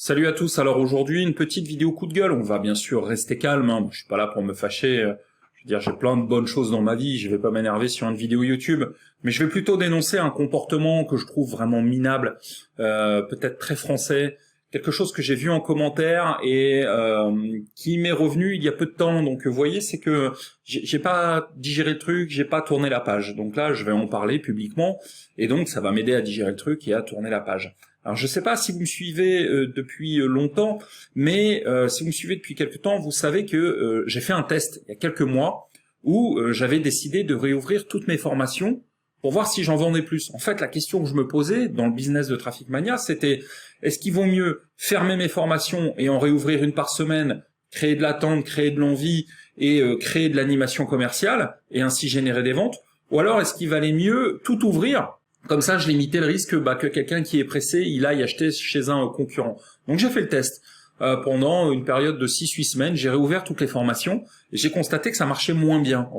Salut à tous, alors aujourd'hui une petite vidéo coup de gueule, on va bien sûr rester calme, hein. Je suis pas là pour me fâcher, je veux dire j'ai plein de bonnes choses dans ma vie, je vais pas m'énerver sur une vidéo YouTube, mais je vais plutôt dénoncer un comportement que je trouve vraiment minable, peut-être très français, quelque chose que j'ai vu en commentaire et qui m'est revenu il y a peu de temps, donc vous voyez c'est que j'ai pas digéré le truc, j'ai pas tourné la page, donc là je vais en parler publiquement, et donc ça va m'aider à digérer le truc et à tourner la page. Alors je sais pas si vous me suivez depuis longtemps, mais si vous me suivez depuis quelque temps, vous savez que j'ai fait un test il y a quelques mois où j'avais décidé de réouvrir toutes mes formations pour voir si j'en vendais plus. En fait, la question que je me posais dans le business de Traffic Mania, c'était est-ce qu'il vaut mieux fermer mes formations et en réouvrir une par semaine, créer de l'attente, créer de l'envie et créer de l'animation commerciale et ainsi générer des ventes, ou alors est-ce qu'il valait mieux tout ouvrir? Comme ça, je limitais le risque que quelqu'un qui est pressé, il aille acheter chez un concurrent. Donc j'ai fait le test. Pendant une période de 6-8 semaines, j'ai réouvert toutes les formations et j'ai constaté que ça marchait moins bien,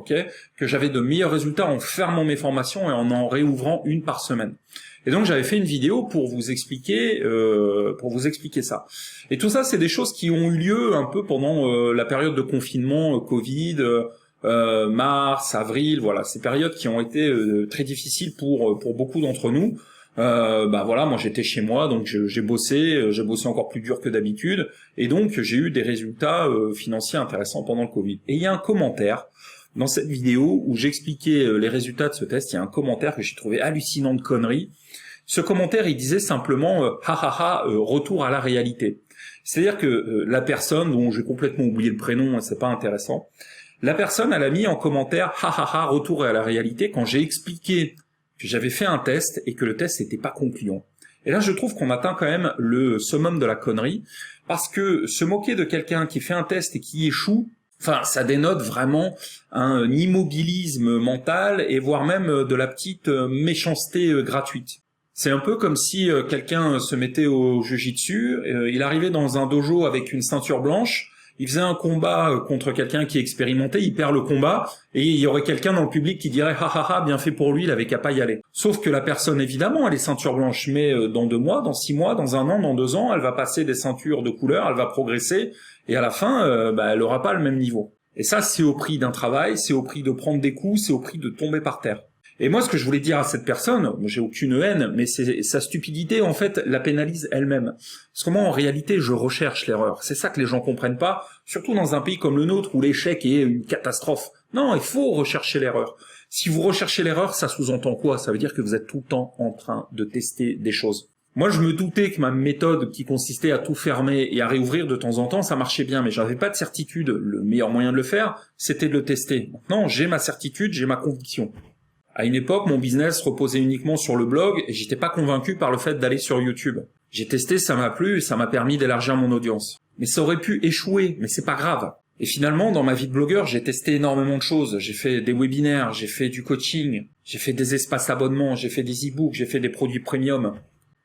que j'avais de meilleurs résultats en fermant mes formations et en réouvrant une par semaine. Et donc j'avais fait une vidéo pour vous expliquer ça. Et tout ça, c'est des choses qui ont eu lieu un peu pendant la période de confinement, Covid. Mars, avril, voilà, ces périodes qui ont été très difficiles pour beaucoup d'entre nous. Voilà, moi j'étais chez moi, donc j'ai bossé encore plus dur que d'habitude, et donc j'ai eu des résultats financiers intéressants pendant le Covid. Et il y a un commentaire dans cette vidéo où j'expliquais les résultats de ce test, il y a un commentaire que j'ai trouvé hallucinant de conneries. Ce commentaire, il disait simplement retour à la réalité. C'est-à-dire que la personne, dont j'ai complètement oublié le prénom, c'est pas intéressant, la personne, elle a mis en commentaire retour à la réalité quand j'ai expliqué que j'avais fait un test et que le test n'était pas concluant. Et là, je trouve qu'on atteint quand même le summum de la connerie, parce que se moquer de quelqu'un qui fait un test et qui échoue, ça dénote vraiment un immobilisme mental et voire même de la petite méchanceté gratuite. C'est un peu comme si quelqu'un se mettait au jiu-jitsu, il arrivait dans un dojo avec une ceinture blanche, il faisait un combat contre quelqu'un qui est expérimenté, il perd le combat, et il y aurait quelqu'un dans le public qui dirait bien fait pour lui, il avait qu'à pas y aller. Sauf que la personne, évidemment, elle est ceinture blanche, mais dans 2 mois, dans 6 mois, dans 1 an, dans 2 ans, elle va passer des ceintures de couleur, elle va progresser, et à la fin, elle aura pas le même niveau. Et ça, c'est au prix d'un travail, c'est au prix de prendre des coups, c'est au prix de tomber par terre. Et moi, ce que je voulais dire à cette personne, j'ai aucune haine, mais c'est sa stupidité, en fait, la pénalise elle-même. Parce que moi, en réalité, je recherche l'erreur. C'est ça que les gens comprennent pas, surtout dans un pays comme le nôtre où l'échec est une catastrophe. Non, il faut rechercher l'erreur. Si vous recherchez l'erreur, ça sous-entend quoi? Ça veut dire que vous êtes tout le temps en train de tester des choses. Moi, je me doutais que ma méthode qui consistait à tout fermer et à réouvrir de temps en temps, ça marchait bien, mais j'avais pas de certitude. Le meilleur moyen de le faire, c'était de le tester. Maintenant, j'ai ma certitude, j'ai ma conviction. À une époque, mon business reposait uniquement sur le blog et j'étais pas convaincu par le fait d'aller sur YouTube. J'ai testé, ça m'a plu et ça m'a permis d'élargir mon audience. Mais ça aurait pu échouer, mais c'est pas grave. Et finalement, dans ma vie de blogueur, j'ai testé énormément de choses. J'ai fait des webinaires, j'ai fait du coaching, j'ai fait des espaces abonnements, j'ai fait des e-books, j'ai fait des produits premium.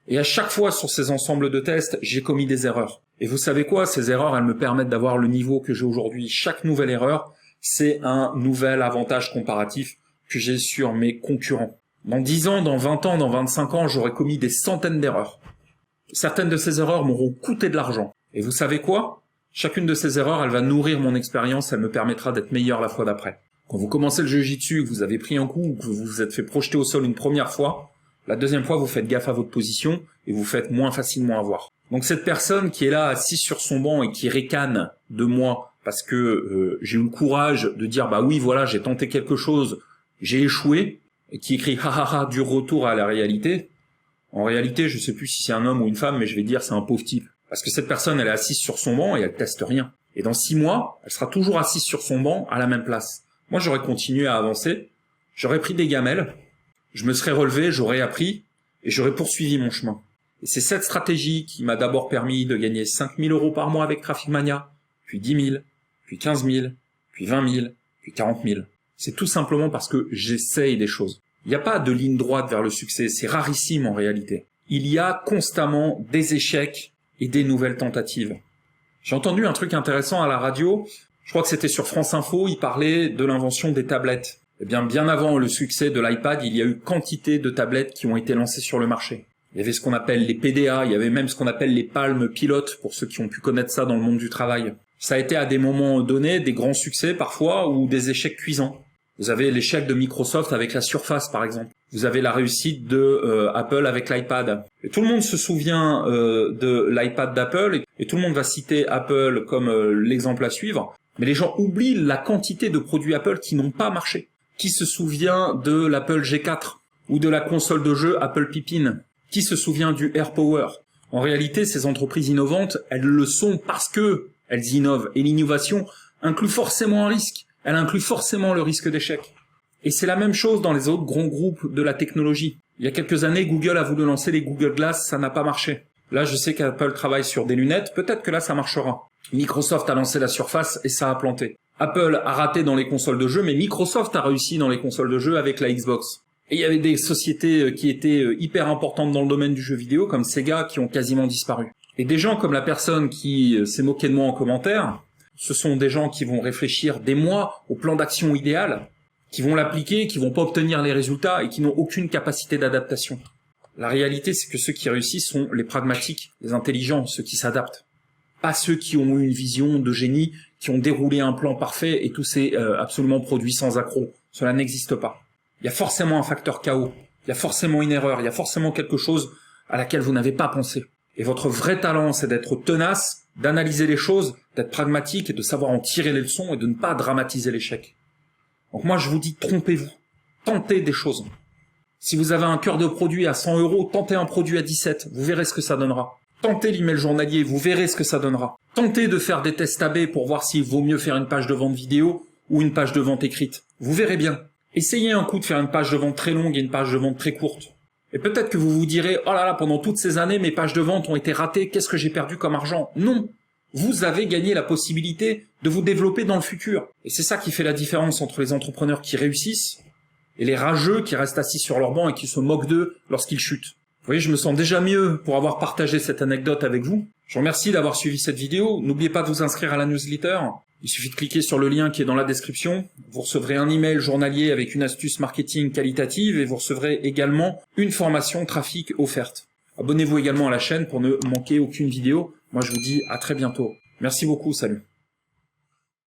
Et à chaque fois sur ces ensembles de tests, j'ai commis des erreurs. Et vous savez quoi? Ces erreurs, elles me permettent d'avoir le niveau que j'ai aujourd'hui. Chaque nouvelle erreur, c'est un nouvel avantage comparatif que j'ai sur mes concurrents. Dans 10 ans, dans 20 ans, dans 25 ans, j'aurai commis des centaines d'erreurs. Certaines de ces erreurs m'auront coûté de l'argent. Et vous savez quoi? Chacune de ces erreurs, elle va nourrir mon expérience, elle me permettra d'être meilleur la fois d'après. Quand vous commencez le jiu-jitsu, que vous avez pris un coup, ou que vous vous êtes fait projeter au sol une première fois, la deuxième fois, vous faites gaffe à votre position et vous faites moins facilement avoir. Donc cette personne qui est là, assise sur son banc et qui ricane de moi parce que j'ai eu le courage de dire oui, voilà, j'ai tenté quelque chose, j'ai échoué, et qui écrit du retour à la réalité. En réalité, je sais plus si c'est un homme ou une femme, mais je vais dire c'est un pauvre type. Parce que cette personne, elle est assise sur son banc et elle teste rien. Et dans 6 mois, elle sera toujours assise sur son banc à la même place. Moi, j'aurais continué à avancer, j'aurais pris des gamelles, je me serais relevé, j'aurais appris, et j'aurais poursuivi mon chemin. Et c'est cette stratégie qui m'a d'abord permis de gagner 5 000 € par mois avec Traffic Mania, puis 10 000, puis 15 000, puis 20 000, puis 40 000. C'est tout simplement parce que j'essaye des choses. Il n'y a pas de ligne droite vers le succès, c'est rarissime en réalité. Il y a constamment des échecs et des nouvelles tentatives. J'ai entendu un truc intéressant à la radio, je crois que c'était sur France Info, il parlait de l'invention des tablettes. Eh bien avant le succès de l'iPad, il y a eu quantité de tablettes qui ont été lancées sur le marché. il y avait ce qu'on appelle les PDA, il y avait même ce qu'on appelle les palmes pilotes, pour ceux qui ont pu connaître ça dans le monde du travail. Ça a été à des moments donnés des grands succès parfois ou des échecs cuisants. Vous avez l'échec de Microsoft avec la Surface par exemple. Vous avez la réussite de Apple avec l'iPad. Et tout le monde se souvient de l'iPad d'Apple et tout le monde va citer Apple comme l'exemple à suivre. Mais les gens oublient la quantité de produits Apple qui n'ont pas marché. Qui se souvient de l'Apple G4 ou de la console de jeu Apple Pippin? Qui se souvient du AirPower? En réalité, ces entreprises innovantes, elles le sont parce que elles innovent. Et l'innovation inclut forcément un risque. Elle inclut forcément le risque d'échec. Et c'est la même chose dans les autres grands groupes de la technologie. Il y a quelques années, Google a voulu lancer les Google Glass, ça n'a pas marché. Là, je sais qu'Apple travaille sur des lunettes, peut-être que là, ça marchera. Microsoft a lancé la Surface et ça a planté. Apple a raté dans les consoles de jeux, mais Microsoft a réussi dans les consoles de jeux avec la Xbox. Et il y avait des sociétés qui étaient hyper importantes dans le domaine du jeu vidéo, comme Sega, qui ont quasiment disparu. Et des gens comme la personne qui s'est moquée de moi en commentaire, ce sont des gens qui vont réfléchir des mois au plan d'action idéal, qui vont l'appliquer, qui vont pas obtenir les résultats et qui n'ont aucune capacité d'adaptation. La réalité, c'est que ceux qui réussissent sont les pragmatiques, les intelligents, ceux qui s'adaptent. Pas ceux qui ont eu une vision de génie, qui ont déroulé un plan parfait et tout s'est absolument produit sans accroc. Cela n'existe pas. Il y a forcément un facteur chaos, il y a forcément une erreur, il y a forcément quelque chose à laquelle vous n'avez pas pensé. Et votre vrai talent, c'est d'être tenace, d'analyser les choses, d'être pragmatique et de savoir en tirer les leçons et de ne pas dramatiser l'échec. Donc moi, je vous dis, trompez-vous. Tentez des choses. Si vous avez un cœur de produit à 100 €, tentez un produit à 17, vous verrez ce que ça donnera. Tentez l'email journalier, vous verrez ce que ça donnera. Tentez de faire des tests AB pour voir s'il vaut mieux faire une page de vente vidéo ou une page de vente écrite. Vous verrez bien. Essayez un coup de faire une page de vente très longue et une page de vente très courte. Et peut-être que vous vous direz, oh là là, pendant toutes ces années, mes pages de vente ont été ratées, qu'est-ce que j'ai perdu comme argent? Non! Vous avez gagné la possibilité de vous développer dans le futur. Et c'est ça qui fait la différence entre les entrepreneurs qui réussissent et les rageux qui restent assis sur leur banc et qui se moquent d'eux lorsqu'ils chutent. Vous voyez, je me sens déjà mieux pour avoir partagé cette anecdote avec vous. Je vous remercie d'avoir suivi cette vidéo. N'oubliez pas de vous inscrire à la newsletter. Il suffit de cliquer sur le lien qui est dans la description. Vous recevrez un email journalier avec une astuce marketing qualitative et vous recevrez également une formation trafic offerte. Abonnez-vous également à la chaîne pour ne manquer aucune vidéo. Moi, je vous dis à très bientôt. Merci beaucoup, salut.